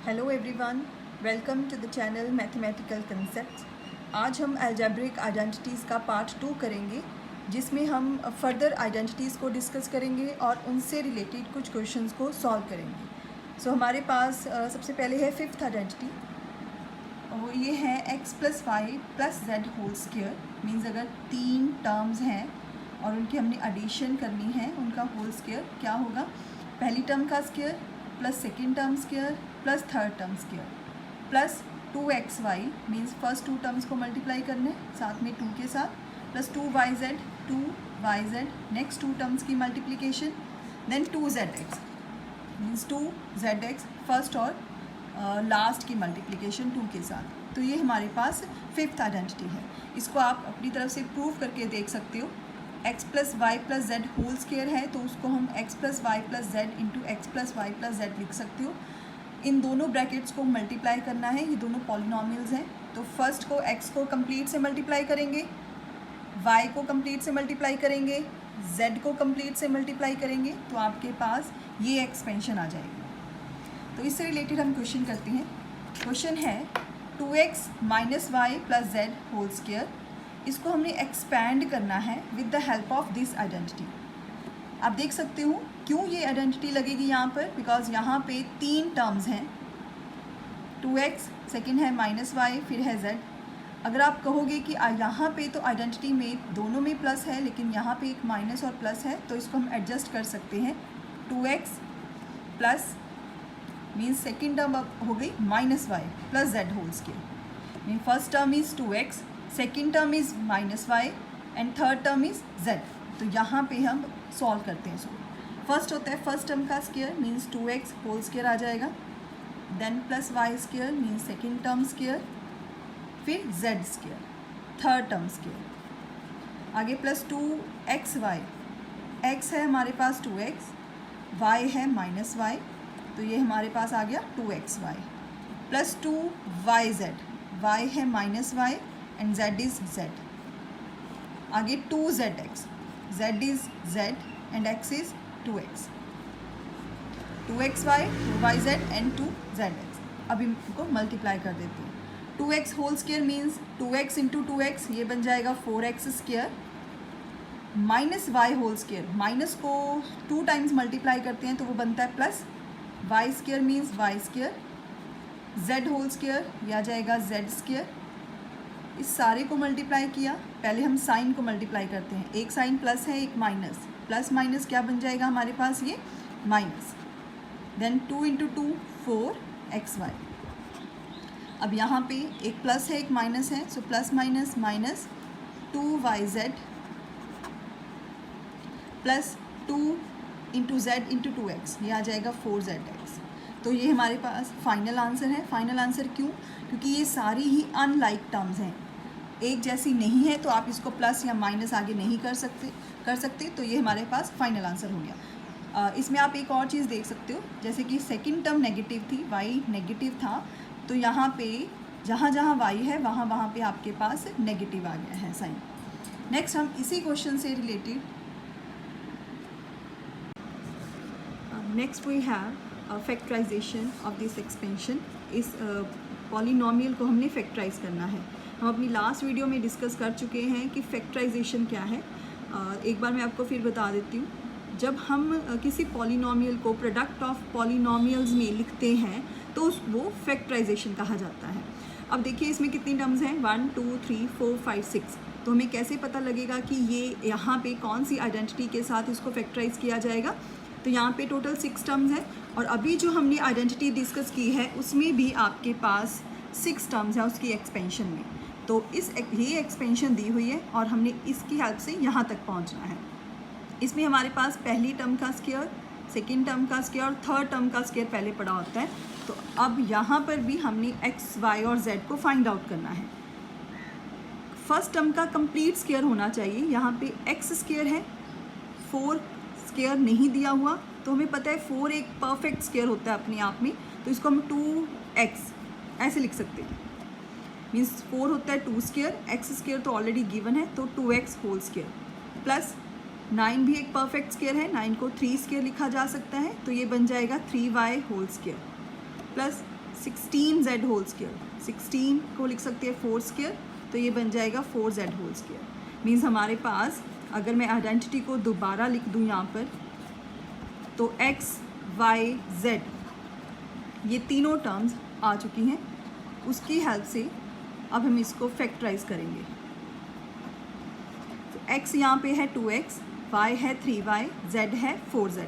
Hello everyone, welcome to the channel mathematical concepts. आज हम algebraic identities का part 2 करेंगे, जिसमें हम फर्दर आइडेंटिटीज़ को डिस्कस करेंगे और उनसे रिलेटेड कुछ क्वेश्चंस को सॉल्व करेंगे। हमारे पास सबसे पहले है फिफ्थ आइडेंटिटी, और ये है x + y + z whole square. Means अगर 3 टर्म्स हैं और उनकी हमने एडिशन करनी है, उनका होल स्क्वायर क्या होगा? पहली टर्म का square plus second term square plus third term square plus 2xy। Means first 2 terms को मल्टीप्लाई करने साथ में 2 के साथ, प्लस 2yz नेक्स्ट 2 टर्म्स की multiplication, then 2zx means 2zx first और लास्ट की मल्टीप्लिकेशन 2 के साथ। तो ये हमारे पास फिफ्थ आइडेंटिटी है। इसको आप अपनी तरफ से प्रूव करके देख सकते हो। x + y + z whole square है तो उसको हम x + y + z into x + y + z लिख सकते हो। इन दोनों ब्रैकेट्स को मल्टीप्लाई करना है, ये दोनों पॉलिनॉमियल्स हैं। तो फर्स्ट को x को कंप्लीट से मल्टीप्लाई करेंगे, y को कंप्लीट से मल्टीप्लाई करेंगे, z को कंप्लीट से मल्टीप्लाई करेंगे, तो आपके पास ये एक्सपेंशन आ जाएगी। तो इससे रिलेटेड हम क्वेश्चन करते हैं। क्वेश्चन है 2x - y + z whole square. इसको हमने एक्सपैंड करना है with the help of this identity. आप देख सकते हो क्यों ये आइडेंटिटी लगेगी यहाँ पर, बिकॉज यहाँ पे 3 टर्म्स हैं, 2x, सेकेंड है -y, फिर है z। अगर आप कहोगे कि यहाँ पे तो आइडेंटिटी में दोनों में प्लस है, लेकिन यहाँ पे एक माइनस और प्लस है, तो इसको हम एडजस्ट कर सकते हैं। 2x plus means second term हो गई -y + z whole square. Mean first term is 2x, second term is -y and third term is z। तो यहाँ पे हम सॉल्व करते हैं इसको। फर्स्ट होता है फर्स्ट टर्म का square means 2x whole square आ जाएगा, then +y square means second term square, फिर z square third term square, आगे प्लस 2xy। x है हमारे पास 2x, y है -y, तो ये हमारे पास आ गया 2xy प्लस 2yz। y है -y and z is z, आगे 2zx, z is z and x is 2x, 2xy 2yz and 2zx। अब इनको मल्टीप्लाई कर देते हैं। 2x whole square means 2x into 2x, ये बन जाएगा 4x square, -y whole square, minus को 2 टाइम्स मल्टीप्लाई करते हैं तो वो बनता है plus y square means y square, z whole square ये आ जाएगा z स्क्वायर। इस सारे को मल्टीप्लाई किया, पहले हम साइन को मल्टीप्लाई करते हैं, एक साइन प्लस है एक माइनस, प्लस माइनस क्या बन जाएगा हमारे पास, ये माइनस, देन 2 इंटू 2 4xy। अब यहाँ पे एक प्लस है एक माइनस है, so plus minus minus 2yz plus 2 into z into 2x, ये आ जाएगा 4zx। तो ये हमारे पास फाइनल आंसर है। फाइनल आंसर क्यों? क्योंकि ये सारी ही अनलाइक टर्म्स हैं, एक जैसी नहीं है, तो आप इसको प्लस या माइनस आगे नहीं कर सकते। तो ये हमारे पास फाइनल आंसर हो गया। इसमें आप एक और चीज़ देख सकते हो, जैसे कि सेकंड टर्म नेगेटिव थी, y नेगेटिव था, तो यहाँ पे जहाँ जहाँ y है वहाँ वहाँ पे आपके पास नेगेटिव आ गया है साइन। नेक्स्ट हम इसी क्वेश्चन से related next we have factorisation of this expansion. इस पॉलिनॉमियल को हमने फैक्टराइज करना है। हम अपनी लास्ट वीडियो में डिस्कस कर चुके हैं कि फैक्टराइजेशन क्या है। एक बार मैं आपको फिर बता देती हूँ। जब हम किसी पॉलिनॉमियल को प्रोडक्ट ऑफ पॉलिनॉमियल्स में लिखते हैं तो वो फैक्टराइजेशन कहा जाता है। अब देखिए इसमें कितनी टर्म्स हैं, 1 2 3 4 5 6। तो हमें कैसे पता लगेगा कि ये यहाँ पे कौन सी आइडेंटिटी के साथ इसको फैक्टराइज किया जाएगा? तो यहाँ पे टोटल 6 टर्म्स हैं, और अभी जो हमने आइडेंटिटी डिस्कस की है उसमें भी आपके पास 6 टर्म्स है उसकी एक्सपेंशन में। तो ये एक्सपेंशन दी हुई है और हमने इसकी हेल्प से यहाँ तक पहुँचना है। इसमें हमारे पास पहली टर्म का स्क्वायर, सेकेंड टर्म का स्क्वायर और थर्ड टर्म का स्क्वायर पहले पड़ा होता है। तो अब यहाँ पर भी हमने x, y और z को फाइंड आउट करना है। फर्स्ट टर्म का कंप्लीट स्क्वायर होना चाहिए। यहाँ पे x स्क्वायर है, 4 स्क्वायर नहीं दिया हुआ, तो हमें पता है 4 एक परफेक्ट स्क्वायर होता है अपने आप में, तो इसको हम 2x ऐसे लिख सकते हैं। मीन्स 4 होता है 2 स्क्वायर, x स्क्वायर तो ऑलरेडी गिवन है, तो 2x होल स्क्वायर प्लस 9 भी एक परफेक्ट स्क्वायर है, 9 को 3 स्क्वायर लिखा जा सकता है, तो ये बन जाएगा 3y whole square plus 16z whole square, 16 को लिख सकते हैं 4 स्क्वायर, तो ये बन जाएगा 4z होल स्क्वायर। मीन्स हमारे पास अगर मैं आइडेंटिटी को दोबारा लिख दूँ यहाँ पर, तो x y z ये तीनों टर्म्स आ चुकी हैं। उसकी हेल्प से अब हम इसको फैक्टराइज करेंगे। तो x यहाँ पे है 2x, y है 3y, z है 4z।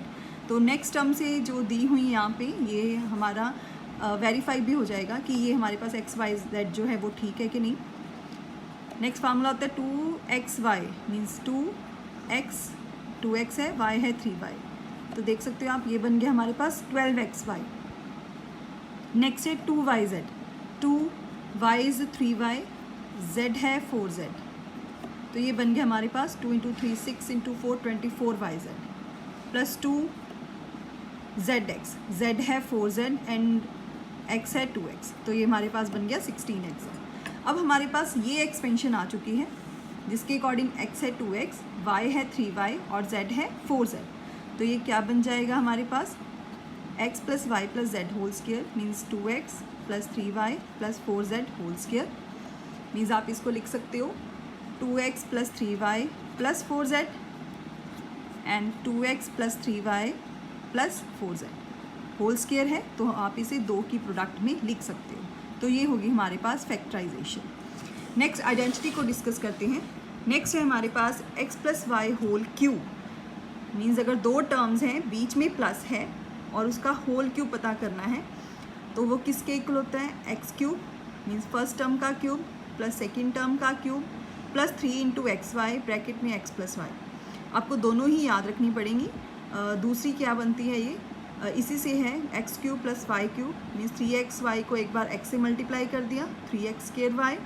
तो नेक्स्ट टर्म से जो दी हुई यहाँ पे ये हमारा वेरीफाई भी हो जाएगा कि ये हमारे पास x y z जो है वो ठीक है कि नहीं। नेक्स्ट फार्मूला होता है 2xy, मीन्स 2x है, y है 3y। तो देख सकते हो आप, ये बन गया हमारे पास 12xy। नेक्स्ट है 2yz, 2y is 3y, z है 4z। तो ये बन गया हमारे पास 2 × 3 6 × 4 24yz प्लस 2zx, z है 4z एंड x है 2x। तो ये हमारे पास बन गया 16x। अब हमारे पास ये एक्सपेंशन आ चुकी है जिसके अकॉर्डिंग x है 2x, y है 3y और z है 4z। तो ये क्या बन जाएगा हमारे पास, x + y + z whole square means 2x + 3y + 4z whole square. Means आप इसको लिख सकते हो 2x + 3y + 4z and 2x + 3y + 4z whole square है, तो आप इसे 2 की प्रोडक्ट में लिख सकते हो। तो ये होगी हमारे पास फैक्टराइजेशन। नेक्स्ट आइडेंटिटी को डिस्कस करते हैं। नेक्स्ट है हमारे पास x + y whole cube. Means अगर 2 टर्म्स हैं, बीच में प्लस है और उसका होल क्यूब पता करना है, तो वो किसके इक्वल होता है, x³ मीन्स फर्स्ट टर्म का क्यूब प्लस सेकेंड टर्म का क्यूब प्लस 3 × xy ब्रैकेट में x + y। आपको दोनों ही याद रखनी पड़ेंगी। दूसरी क्या बनती है, ये इसी से है x³ + y³ मीन्स 3xy को एक बार x से मल्टीप्लाई कर दिया 3x²y,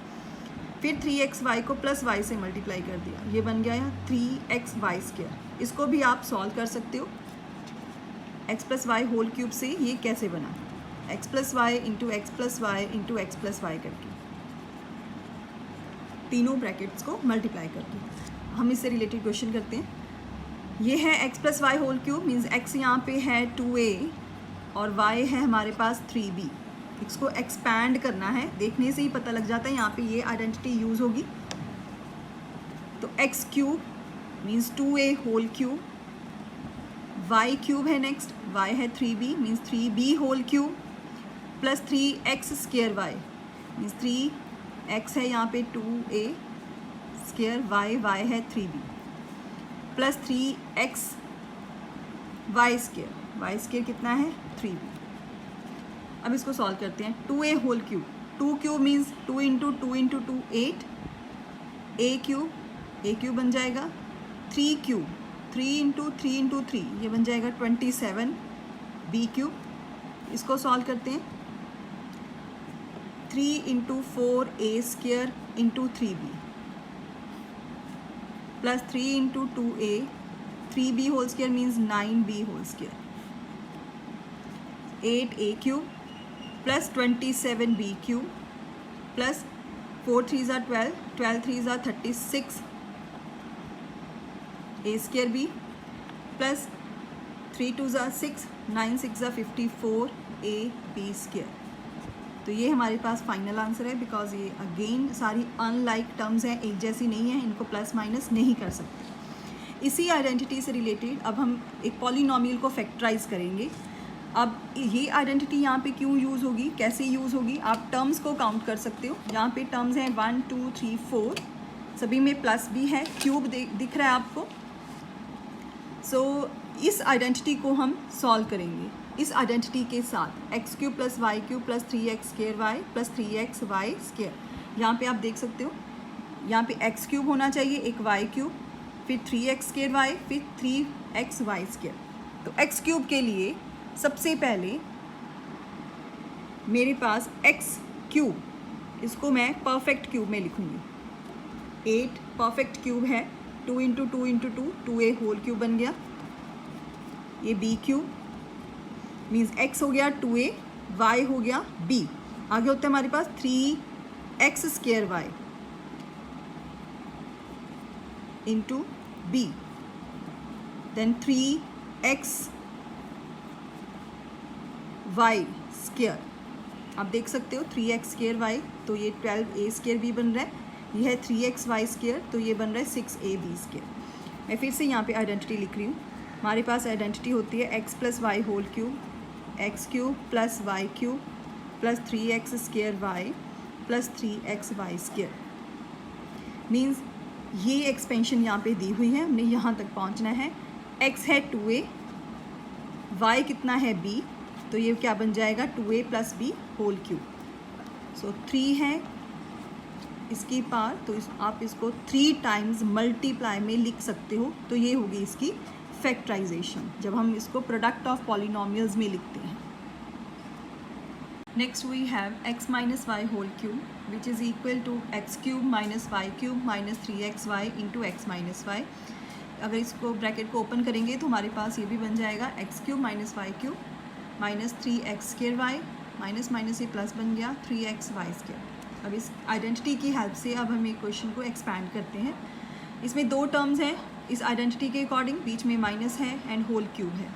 फिर 3xy को प्लस y से मल्टीप्लाई कर दिया, ये बन गया यहाँ 3xy²। इसको भी आप सॉल्व कर सकते हो x + y होल क्यूब से। ये कैसे बना, x + y × x + y × x + y करके, तीनों ब्रैकेट्स को मल्टीप्लाई करके। हम इससे रिलेटेड क्वेश्चन करते हैं। ये है x + y whole cube means x यहाँ पे है 2a और y है हमारे पास 3b। इसको एक्सपैंड करना है, देखने से ही पता लग जाता है यहाँ पे ये आइडेंटिटी यूज़ होगी। तो x³ means 2a whole cube, y³ है नेक्स्ट, y है 3b means 3b whole cube plus 3x² means 3x है यहाँ पे 2a², y है 3b प्लस 3xy² कितना है 3b। अब इसको सॉल्व करते हैं। 2a whole cube, 2³ means 2 × 2 × 2 8, a³ बन जाएगा 3³ 3 × 3 × 3 ये बन जाएगा 27 b³। इसको सॉल्व करते हैं 3 × 4a² × 3b plus 3 × 2a, 3b होल square means 9b whole square, 8a³ plus 27b³ plus 4 3s are 12, 12 3s are 36 a²b plus 3 2s are 6, 9 6 are 54 ab²। तो ये हमारे पास फाइनल आंसर है, बिकॉज ये अगेन सारी अनलाइक टर्म्स हैं, एक जैसी नहीं है, इनको प्लस माइनस नहीं कर सकते। इसी आइडेंटिटी से रिलेटेड अब हम एक पॉलिनोमियल को फैक्टराइज करेंगे। अब ये आइडेंटिटी यहाँ पे क्यों यूज़ होगी, कैसे यूज़ होगी, आप टर्म्स को काउंट कर सकते हो। यहाँ पे टर्म्स हैं 1 2 3 4, सभी में प्लस भी है, क्यूब दिख रहा है आपको। सो इस आइडेंटिटी को हम सॉल्व करेंगे इस आइडेंटिटी के साथ x³ + y³ + 3x² + 3xy²। यहाँ पे आप देख सकते हो, यहाँ पे x³ होना चाहिए, एक y³, फिर 3x², फिर 3xy²। तो x³ के लिए सबसे पहले मेरे पास x³, इसको मैं परफेक्ट क्यूब में लिखूँगी। 8 परफेक्ट क्यूब है, 2 × 2 × 2 2a होल क्यूब बन गया। ये b³ मीन्स x हो गया 2a, y हो गया b, आगे होता है हमारे पास 3x² into b, then 3xy²। आप देख सकते हो 3x स्क्र वाई, तो ये 12a स्क्र भी बन रहा है, यह है 3xy स्क्र, तो ये बन रहा है 6ab स्क्र। मैं फिर से यहाँ पे आइडेंटिटी लिख रही हूँ। हमारे पास आइडेंटिटी होती है x plus y whole cube, x cube plus y cube plus 3x square y plus 3xy square. Means ये एक्सपेंशन यहाँ पे दी हुई है, हमने यहाँ तक पहुँचना है। x है 2a, y कितना है b, तो ये क्या बन जाएगा 2a plus b whole cube. So 3 है इसकी पावर, तो आप इसको 3 टाइम्स मल्टीप्लाई में लिख सकते हो। तो ये होगी इसकी फैक्टराइजेशन जब हम इसको प्रोडक्ट ऑफ पॉलिनोमियल्स में लिखते हैं। Next we have x minus y whole cube which is equal to x cube minus y cube minus 3xy into x minus y. अगर इसको ब्रैकेट को ओपन करेंगे तो हमारे पास ये भी बन जाएगा x cube minus y cube minus 3x square y minus minus ये प्लस बन गया 3xy स्क्र। अब इस आइडेंटिटी की हेल्प से अब हम एक क्वेश्चन को एक्सपैंड करते हैं। इसमें 2 टर्म्स हैं इस आइडेंटिटी के अकॉर्डिंग, बीच में माइनस है एंड होल क्यूब है।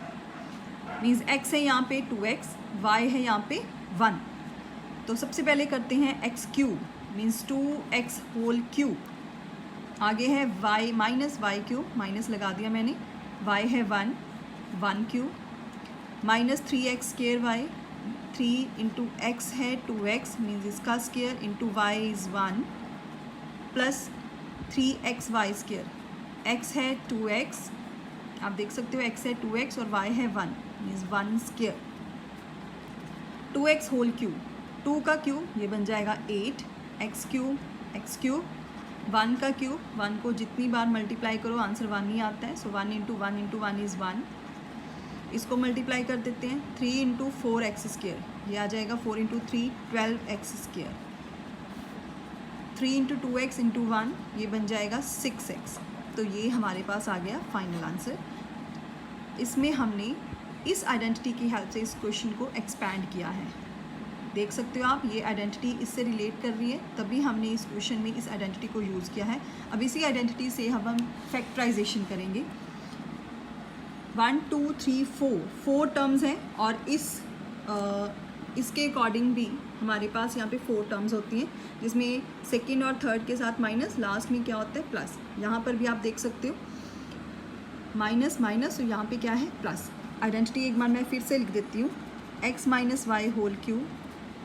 मीन्स x है यहाँ पे 2x, y है यहाँ पे 1। तो सबसे पहले करते हैं x cube, means 2x whole cube. आगे है y minus y cube, minus लगा दिया मैंने, y है 1 cube minus 3x square y, 3 into x है 2x, मीन्स इसका square into y is 1 plus 3xy square. x है 2x, आप देख सकते हो x है 2x और y है 1, means 1 square. 2x whole cube, 2 का क्यूब ये बन जाएगा 8, x क्यूब 1 का क्यूब, 1 को जितनी बार मल्टीप्लाई करो आंसर 1 ही आता है। सो 1 इंटू 1 इज़ 1। इसको मल्टीप्लाई कर देते हैं, 3 इंटू 4x स्क्र, ये आ जाएगा 4 into 3 12x square. 3 into 2x into 1 ये बन जाएगा 6x। तो ये हमारे पास आ गया फाइनल आंसर। इसमें हमने इस आइडेंटिटी की हेल्प से इस क्वेश्चन को एक्सपैंड किया है। देख सकते हो आप, ये आइडेंटिटी इससे रिलेट कर रही है, तभी हमने इस क्वेश्चन में इस आइडेंटिटी को यूज़ किया है। अब इसी आइडेंटिटी से हम फैक्टराइजेशन करेंगे। 1 2 3 4 टर्म्स हैं और इसके अकॉर्डिंग भी हमारे पास यहाँ पे 4 टर्म्स होती हैं, जिसमें सेकंड और थर्ड के साथ माइनस, लास्ट में क्या होता है प्लस। यहाँ पर भी आप देख सकते हो माइनस माइनस, तो यहाँ पे क्या है प्लस। आइडेंटिटी एक बार मैं फिर से लिख देती हूँ। x minus y whole cube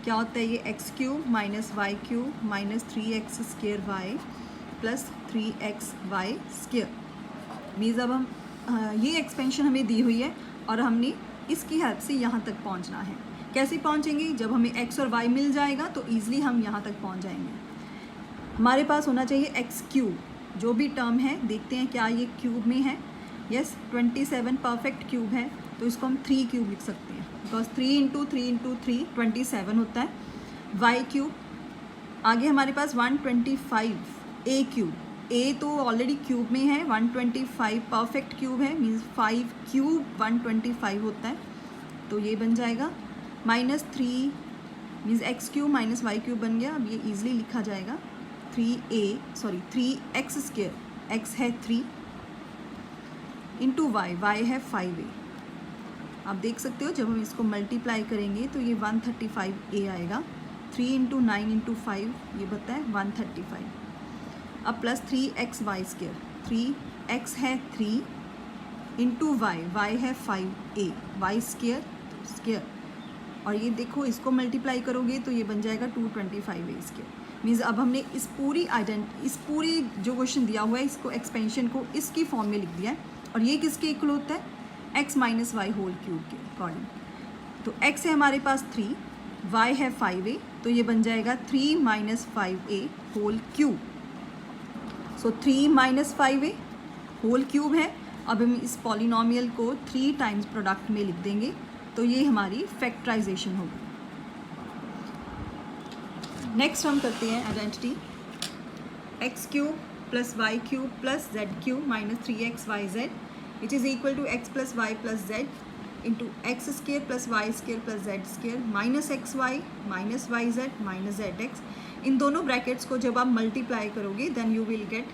क्या होता है, ये x cube minus y cube minus 3x square y plus 3xy square. Means अब हम ये एक्सपेंशन हमें दी हुई है और हमने इसकी हेल्प से यहाँ तक पहुँचना है। कैसे पहुँचेंगे, जब हमें x और y मिल जाएगा तो ईज़िली हम यहाँ तक पहुँच जाएंगे। हमारे पास होना चाहिए x क्यूब, जो भी टर्म है देखते हैं क्या ये क्यूब में है। यस 27 परफेक्ट क्यूब है, तो इसको हम 3 क्यूब लिख सकते हैं, बिकॉज 3 इंटू 3 27 होता है। y क्यूब, आगे हमारे पास 125 a क्यूब, a तो ऑलरेडी क्यूब में है, 125 परफेक्ट क्यूब है, मीन्स 5 क्यूब 125 होता है, तो ये बन जाएगा minus 3 means x cube minus y cube बन गया। अब ये ईजिली लिखा जाएगा 3x स्क्र, x है 3 इंटू वाई है 5a। आप देख सकते हो जब हम इसको मल्टीप्लाई करेंगे तो ये 135a आएगा। 3 इंटू 9 इंटू 5 ये बता है 135। अब प्लस 3xy स्क्र, 3x है 3 इंटू वाई है 5a, वाई स्क्र। और ये देखो इसको मल्टीप्लाई करोगे तो ये बन जाएगा 225a स्क्र। मीन्स अब हमने इस पूरी जो क्वेश्चन दिया हुआ है इसको एक्सपेंशन को इसकी फॉर्म में लिख दिया है। और ये किसके इक्वल होता है, x minus y whole cube के अकॉर्डिंग। तो x है हमारे पास 3, y है 5a, तो ये बन जाएगा 3 minus 5a whole cube. So 3 minus 5a whole cube है। अब हम इस पॉलिनोमियल को 3 टाइम्स प्रोडक्ट में लिख देंगे, तो ये हमारी फैक्टराइजेशन होगी। नेक्स्ट हम करते हैं identity x cube plus y cube plus z cube minus 3xyz which is equal to x plus y plus z into x square plus y square plus z square minus xy minus yz minus zx। इन दोनों brackets को जब आप multiply करोगे then you will get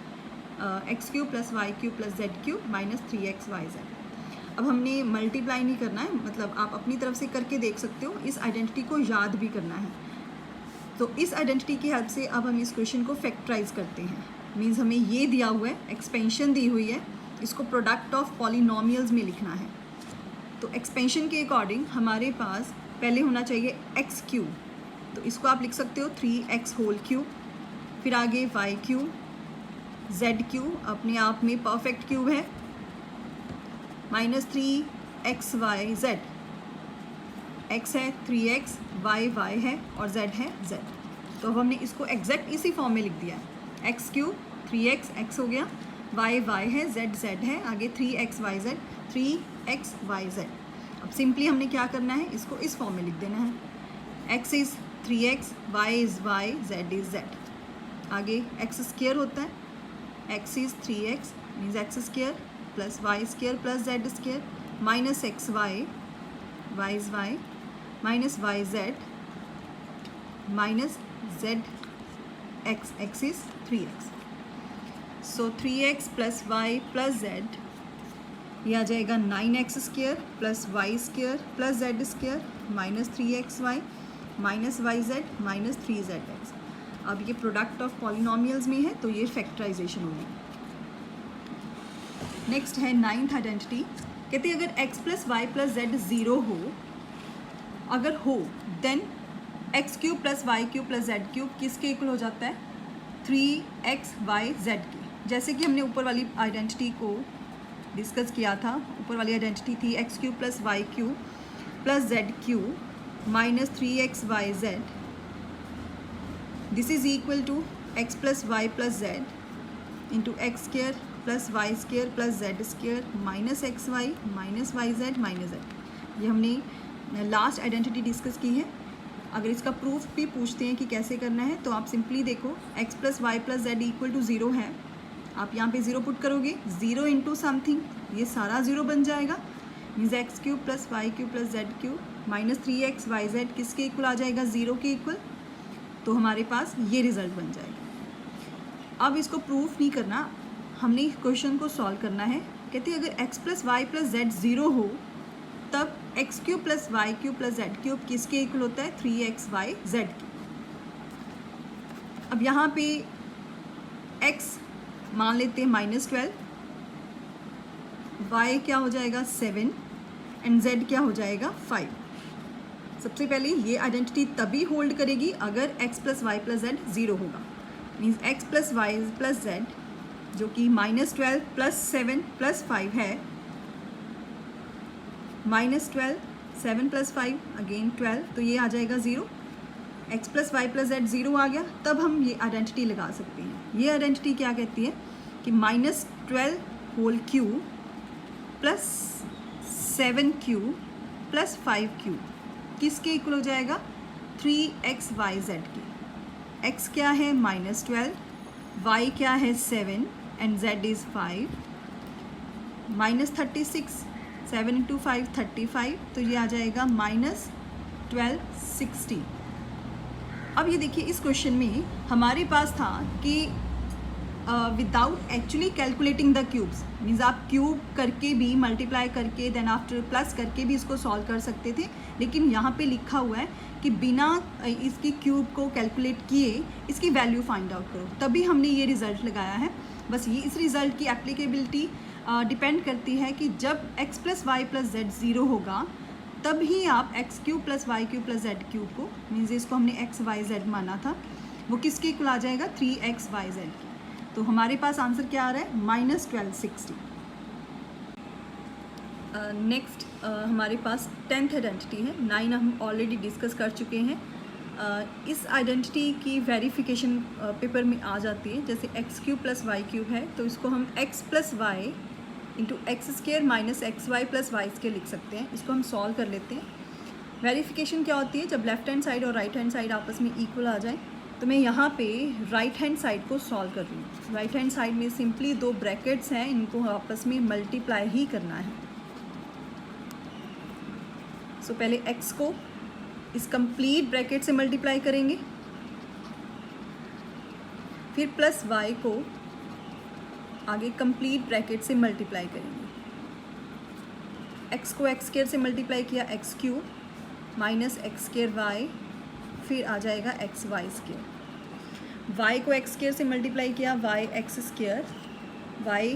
x cube plus y cube plus z cube minus 3xyz। अब हमने multiply नहीं करना है, मतलब आप अपनी तरफ से करके देख सकते हो, इस आइडेंटिटी को याद भी करना है। तो इस आइडेंटिटी की हेल्प से अब हम इस क्वेश्चन को फैक्टराइज करते हैं। मीन्स हमें ये दिया हुआ है, एक्सपेंशन दी हुई है, इसको प्रोडक्ट ऑफ पॉलिनोमियल्स में लिखना है। तो एक्सपेंशन के अकॉर्डिंग हमारे पास पहले होना चाहिए एक्स क्यूब, तो इसको आप लिख सकते हो 3x होल क्यूब, फिर आगे वाई क्यूब, जेड क्यूब अपने आप में परफेक्ट क्यूब है, -3xyz, x है 3x, y है और z है z। तो अब हमने इसको एग्जैक्ट इसी फॉर्म में लिख दिया है, एक्स क्यूब 3x x हो गया, y है, z है, आगे 3xyz 3xyz। अब सिंपली हमने क्या करना है, इसको इस फॉर्म में लिख देना है, x is 3x, y is y, z is z। आगे x स्क्वायर होता है, x is 3x means x square plus y square plus z square minus x y, y is y, minus y z minus z x, x is 3x। So 3x plus y plus z, ये आ जाएगा 9x square plus y square plus z square minus 3xy minus y z minus 3zx। अब ये product of polynomials में है, तो ये factorisation होगी। नेक्स्ट है 9th आइडेंटिटी, कहते हैं अगर x plus y plus z zero हो, अगर हो then x cube plus y cube plus z cube किसके इक्वल हो जाता है, 3xyz के। जैसे कि हमने ऊपर वाली आइडेंटिटी को डिस्कस किया था, ऊपर वाली आइडेंटिटी थी x cube plus y cube plus z cube minus 3xyz, this is equal to x plus y plus z into x square plus y square plus z square minus x y minus y z minus z. ये हमने last identity discuss की है। अगर इसका proof भी पूछते हैं कि कैसे करना है, तो आप सिंपली देखो x plus y plus z equal to 0 है, आप यहाँ पे 0 पुट करोगे, 0 इंटू समथिंग, ये सारा 0 बन जाएगा, means x cube plus y cube plus z cube minus 3xyz किसके इक्वल आ जाएगा, 0 के इक्वल। तो हमारे पास ये रिजल्ट बन जाएगा। अब इसको प्रूफ नहीं करना, हमने क्वेश्चन को सॉल्व करना है। कहते हैं अगर x plus y plus z 0 हो, तब x cube plus y cube plus z cube किसके इक्वल होता है, 3xyz की। अब यहाँ पे x मान लेते हैं -12, y क्या हो जाएगा 7 एंड z क्या हो जाएगा 5। सबसे पहले ये आइडेंटिटी तभी होल्ड करेगी अगर x plus y plus z 0 होगा, means x plus y plus z जो कि -12 प्लस 7 प्लस 5 है, -12 7 प्लस 5 अगेन 12, तो ये आ जाएगा 0। x plus y plus z 0 आ गया, तब हम ये आइडेंटिटी लगा सकते हैं। ये आइडेंटिटी क्या कहती है कि -12 whole cube plus 7 cube plus 5 cube किसके इक्वल हो जाएगा, 3xyz के। x क्या है -12, y क्या है 7 एंड z इज़ 5, -36 7 इंटू 5 35, तो ये आ जाएगा -1260। अब ये देखिए इस क्वेश्चन में हमारे पास था कि without actually calculating the cubes, means आप क्यूब करके भी मल्टीप्लाई करके देन आफ्टर प्लस करके भी इसको सॉल्व कर सकते थे, लेकिन यहाँ पे लिखा हुआ है कि बिना इसकी क्यूब को कैलकुलेट किए इसकी वैल्यू फाइंड आउट करो, तभी हमने ये रिज़ल्ट लगाया है। बस ये इस रिज़ल्ट की एप्लीकेबिलिटी डिपेंड करती है कि जब x plus y plus z 0 होगा, तब ही आप x cube plus y cube plus z cube को, मीन्स इसको हमने एक्स वाई जेड माना था, वो किसके इक्वल आ जाएगा, 3xyz की। तो हमारे पास आंसर क्या आ रहा है, -1260। नेक्स्ट हमारे पास 10th आइडेंटिटी है, 9 हम ऑलरेडी डिस्कस कर चुके हैं। इस आइडेंटिटी की वेरिफिकेशन पेपर में आ जाती है। जैसे x cube plus y cube है, तो इसको हम x plus y into x square minus x y plus y square लिख सकते हैं। इसको हम सॉल्व कर लेते हैं। वेरिफिकेशन क्या होती है, जब लेफ्ट हैंड साइड और राइट हैंड साइड आपस में इक्वल आ जाए। तो मैं यहाँ पे राइट हैंड साइड को सॉल्व कर रही हूँ। राइट हैंड साइड में सिंपली 2 ब्रैकेट्स हैं, इनको आपस में मल्टीप्लाई ही करना है। सो पहले x को इस कंप्लीट ब्रैकेट से मल्टीप्लाई करेंगे, फिर प्लस y को आगे कंप्लीट ब्रैकेट से मल्टीप्लाई करेंगे। एक्स को एक्स स्क्वायर से मल्टीप्लाई किया x cube minus x square y, फिर आ जाएगा एक्स वाई स्क्वायर। वाई को एक्स स्क्वायर से मल्टीप्लाई किया वाई एक्स स्क्वायर, वाई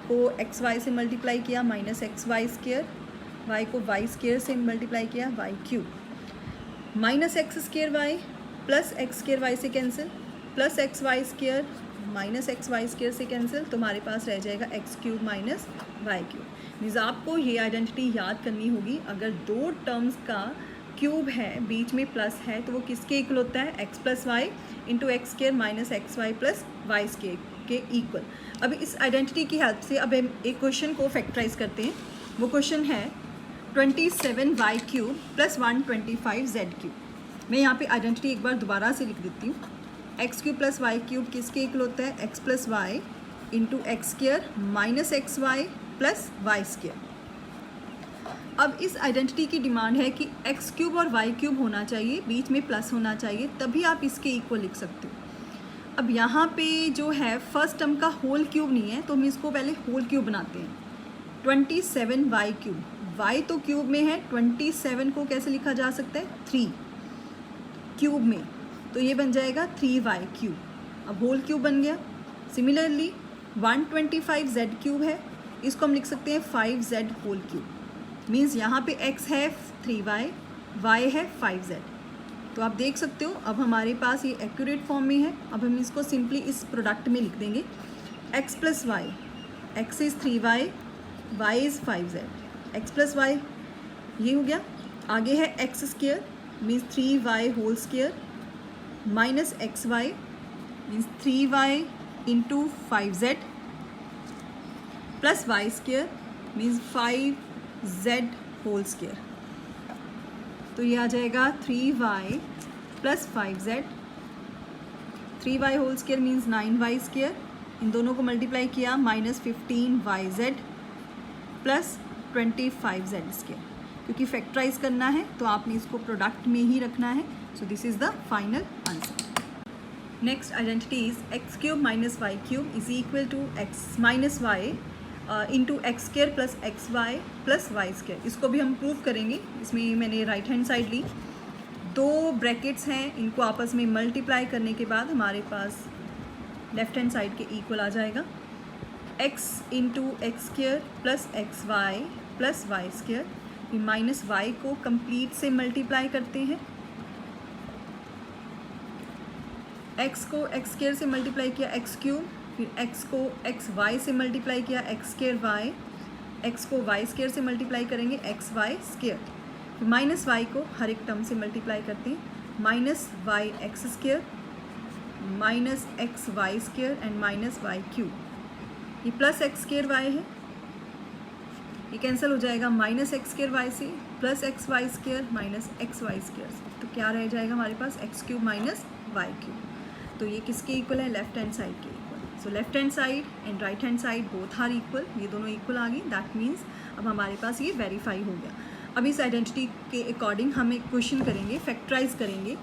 को एक्स वाई से मल्टीप्लाई किया minus x y square, y को वाई स्क्वायर से मल्टीप्लाई किया y cube, minus x square y plus x square y से cancel, plus x y square minus x y square से cancel, तो हमारे पास रह जाएगा x cube minus y cube. Means आपको ये आइडेंटिटी याद करनी होगी, अगर दो टर्म्स का क्यूब है बीच में प्लस है तो वो किसके इक्वल होता है, x plus y into x square minus x y plus y square के इक्वल। अब इस आइडेंटिटी की हेल्प से अब हम एक क्वेश्चन को फैक्टराइज करते हैं। वो क्वेश्चन है 27y cube plus 125z cube. मैं यहाँ पे आइडेंटिटी एक बार दोबारा से लिख देती हूँ। X cube plus y cube किसके इक्वल होता है, x plus y into x square minus x y plus y square. अब इस आइडेंटिटी की डिमांड है कि एक्स क्यूब और वाई क्यूब होना चाहिए, बीच में प्लस होना चाहिए, तभी आप इसके इक्वल लिख सकते हो। अब यहाँ पे जो है फर्स्ट टर्म का होल क्यूब नहीं है, तो हम इसको पहले होल क्यूब बनाते हैं। 27y क्यूब, y तो क्यूब में है, 27 को कैसे लिखा जा सकता है, 3 क्यूब में, तो ये बन जाएगा 3y क्यूब। अब होल क्यूब बन गया। सिमिलरली 125z क्यूब है, इसको हम लिख सकते हैं 5z होल क्यूब। मीन्स यहाँ पे x है 3y, y है 5z। तो आप देख सकते हो अब हमारे पास ये एक्यूरेट फॉर्म में है। अब हम इसको सिंपली इस प्रोडक्ट में लिख देंगे, x plus y, x is 3y, y is 5z, x plus y ये हो गया। आगे है x square means 3y whole square minus x y means 3y into 5z plus y square means 5z whole square. तो ये आ जाएगा 3y plus 5z, 3y whole square means 9y square, इन दोनों को मल्टीप्लाई किया minus 15yz plus 25z square. क्योंकि factorise करना है तो आपने इसको प्रोडक्ट में ही रखना है। So this is the final answer. Next identity is x cube minus y cube is equal to x minus y into x square plus x y plus y square. इसको भी हम प्रूव करेंगे। इसमें मैंने राइट हैंड साइड ली, दो brackets हैं, इनको आपस में मल्टीप्लाई करने के बाद हमारे पास लेफ्ट हैंड साइड के इक्वल आ जाएगा। x into x square plus x y plus y square, फिर माइनस वाई को कंप्लीट से मल्टीप्लाई करते हैं। x को एक्स स्क्वायर से मल्टीप्लाई किया एक्स क्यूब, फिर x को एक्स वाई से मल्टीप्लाई किया एक्स स्क्वायर वाई, x को वाई स्क्वायर से मल्टीप्लाई करेंगे एक्स वाई स्क्वायर, फिर माइनस वाई को हर एक टर्म से मल्टीप्लाई करते हैं, minus y x square minus x y square and minus y cube. ये प्लस एक्स स्क्वायर वाई है, ये कैंसिल हो जाएगा माइनस एक्स स्क्वायर वाई से, plus x y square minus x y square से, तो क्या रह जाएगा हमारे पास x cube minus y cube. तो ये किसके इक्वल है, लेफ्ट हैंड साइड के equal. So left hand side and right hand side both are equal, ये दोनों इक्वल आ गई। दैट मीन्स अब हमारे पास ये वेरीफाई हो गया। अब इस आइडेंटिटी के अकॉर्डिंग हम एक क्वेश्चन करेंगे, फैक्टराइज करेंगे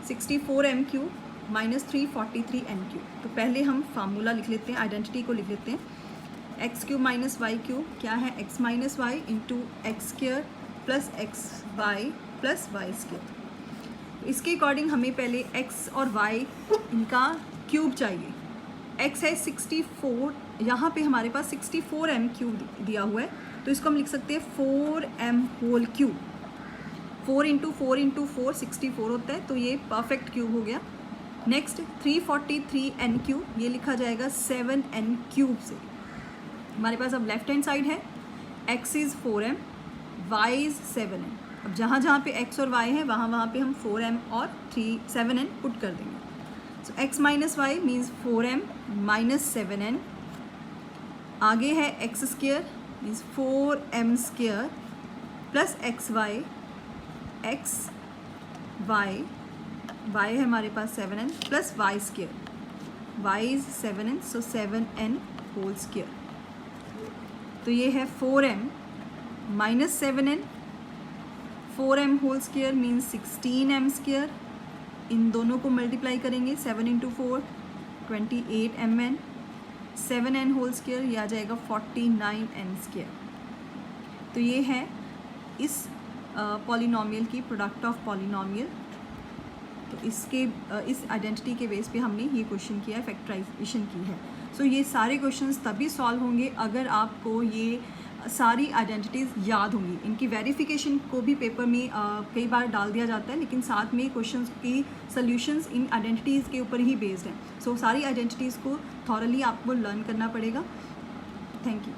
64m cube minus 343 n cube. तो पहले हम फार्मूला लिख लेते हैं, आइडेंटिटी को लिख लेते हैं। X cube minus y cube क्या है, x minus y into x square plus x y plus y square. इसके अकॉर्डिंग हमें पहले x और y इनका क्यूब चाहिए। x है 64, यहाँ पे हमारे पास 64m क्यूब दिया हुआ है, तो इसको हम लिख सकते हैं 4m whole cube. 4 into 4 into 4 64 होता है, तो ये परफेक्ट क्यूब हो गया। नेक्स्ट 343n क्यूब, ये लिखा जाएगा 7n क्यूब से। हमारे पास अब लेफ्ट हैंड साइड है, x is 4m, y is 7n। अब जहाँ जहाँ पे x और y है वहाँ पे हम 4m और 7n पुट कर देंगे। So x minus y means 4m minus 7n। आगे है x square means 4m square plus x y, x y y है हमारे पास 7n plus y square, y is 7n, so 7n whole square. तो ये है 4m minus 7n, 4m whole square means 16m square. इन दोनों को multiply करेंगे, 7 into 4 28mn, 7n whole square, ये आ जाएगा 49n स्क्वायर। तो ये है इस पॉलिनोमियल की प्रोडक्ट ऑफ पॉलिनोमियल। तो इस आइडेंटिटी के बेस पे हमने ये क्वेश्चन किया है, फैक्टराइजेशन की है। सो ये सारे क्वेश्चंस तभी सॉल्व होंगे अगर आपको ये सारी आइडेंटिटीज़ याद होंगी। इनकी वेरिफिकेशन को भी पेपर में कई बार डाल दिया जाता है, लेकिन साथ में क्वेश्चंस की सॉल्यूशंस इन आइडेंटिटीज़ के ऊपर ही बेस्ड हैं। सो सारी आइडेंटिटीज़ को थॉरली आपको लर्न करना पड़ेगा। Thank you.